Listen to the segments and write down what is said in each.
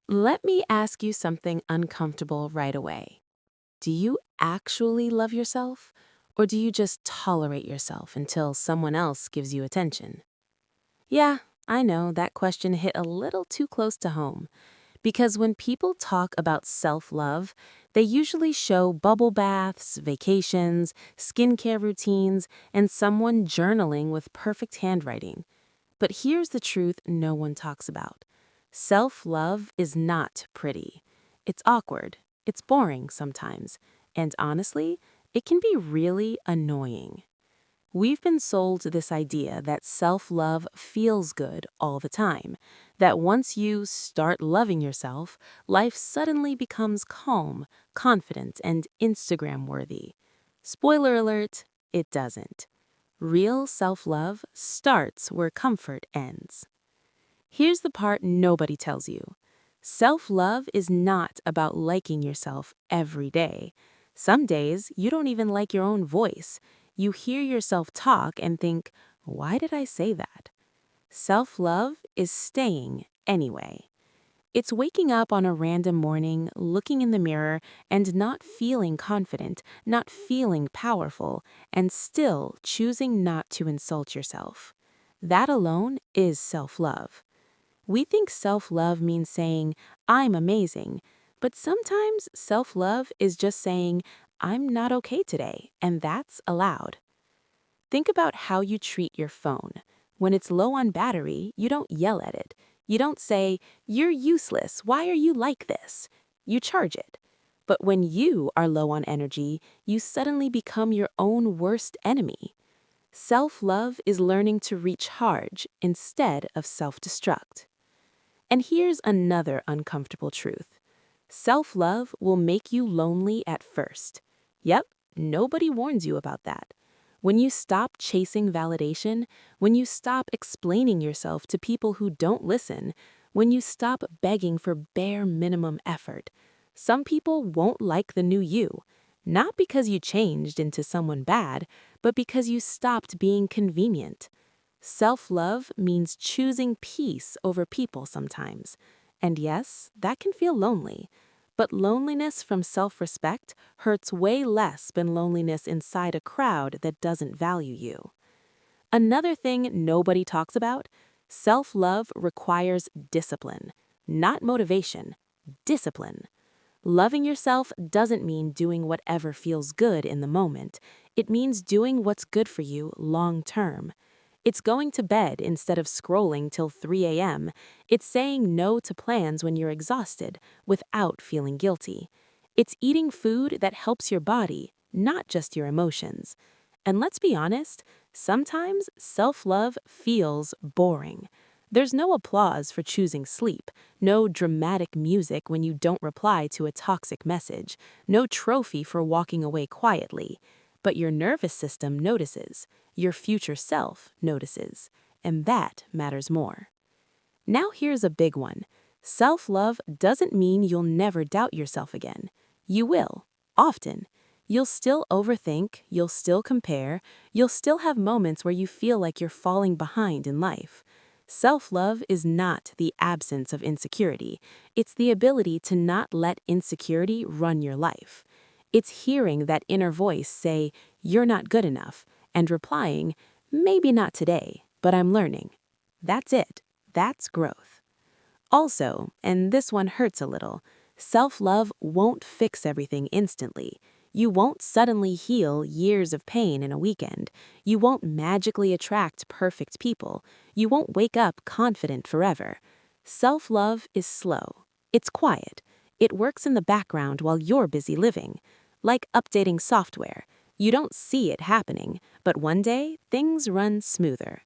Let me ask you something uncomfortable right away. Do you actually love yourself? Or do you just tolerate yourself until someone else gives you attention? Yeah, I know that question hit a little too close to home. Because when people talk about self love, they usually show bubble baths, vacations, skincare routines, and someone journaling with perfect handwriting. But here's the truth no one talks about. Self-love is not pretty. It's awkward. It's boring sometimes. And honestly, it can be really annoying. We've been sold this idea that self-love feels good all the time, that once you start loving yourself, life suddenly becomes calm, confident, and Instagram-worthy. Spoiler alert, it doesn't. Real self-love starts where comfort ends. Here's the part nobody tells you. Self-love is not about liking yourself every day. Some days, you don't even like your own voice. You hear yourself talk and think, why did I say that? Self-love is staying anyway. It's waking up on a random morning, looking in the mirror, and not feeling confident, not feeling powerful, and still choosing not to insult yourself. That alone is self-love. We think self-love means saying, I'm amazing, but sometimes self-love is just saying, I'm not okay today, and that's allowed. Think about how you treat your phone. When it's low on battery, you don't yell at it. You don't say, you're useless, why are you like this? You charge it. But when you are low on energy, you suddenly become your own worst enemy. Self-love is learning to recharge instead of self-destruct. And here's another uncomfortable truth. Self-love will make you lonely at first. Yep, nobody warns you about that. When you stop chasing validation, when you stop explaining yourself to people who don't listen, when you stop begging for bare minimum effort, some people won't like the new you. Not because you changed into someone bad, but because you stopped being convenient. Self-love means choosing peace over people sometimes. And yes, that can feel lonely. But loneliness from self-respect hurts way less than loneliness inside a crowd that doesn't value you. Another thing nobody talks about, self-love requires discipline, not motivation, discipline. Loving yourself doesn't mean doing whatever feels good in the moment. It means doing what's good for you long term. It's going to bed instead of scrolling till 3 a.m. It's saying no to plans when you're exhausted without feeling guilty. It's eating food that helps your body, not just your emotions. And let's be honest, sometimes self-love feels boring. There's no applause for choosing sleep, no dramatic music when you don't reply to a toxic message, no trophy for walking away quietly. But your nervous system notices, your future self notices, and that matters more. Now here's a big one. Self-love doesn't mean you'll never doubt yourself again. You will, often. You'll still overthink, you'll still compare, you'll still have moments where you feel like you're falling behind in life. Self-love is not the absence of insecurity. It's the ability to not let insecurity run your life. It's hearing that inner voice say, you're not good enough, and replying, maybe not today, but I'm learning. That's it. That's growth. Also, and this one hurts a little, self-love won't fix everything instantly. You won't suddenly heal years of pain in a weekend. You won't magically attract perfect people. You won't wake up confident forever. Self-love is slow. It's quiet. It works in the background while you're busy living. Like updating software. You don't see it happening, but one day, things run smoother.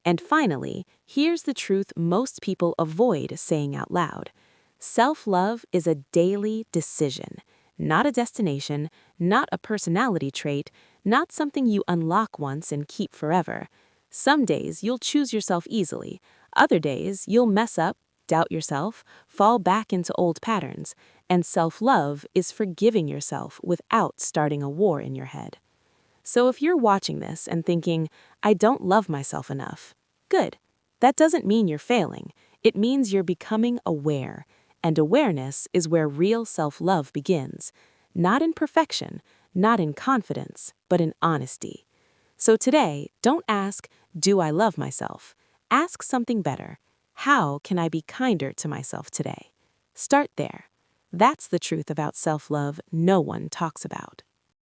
And finally, here's the truth most people avoid saying out loud. Self-love is a daily decision, not a destination, not a personality trait, not something you unlock once and keep forever. Some days you'll choose yourself easily. Other days you'll mess up, doubt yourself, fall back into old patterns. And self-love is forgiving yourself without starting a war in your head. So if you're watching this and thinking, I don't love myself enough, good. That doesn't mean you're failing. It means you're becoming aware. And awareness is where real self-love begins, not in perfection, not in confidence, but in honesty. So today, don't ask, do I love myself? Ask something better. How can I be kinder to myself today? Start there. That's the truth about self-love no one talks about.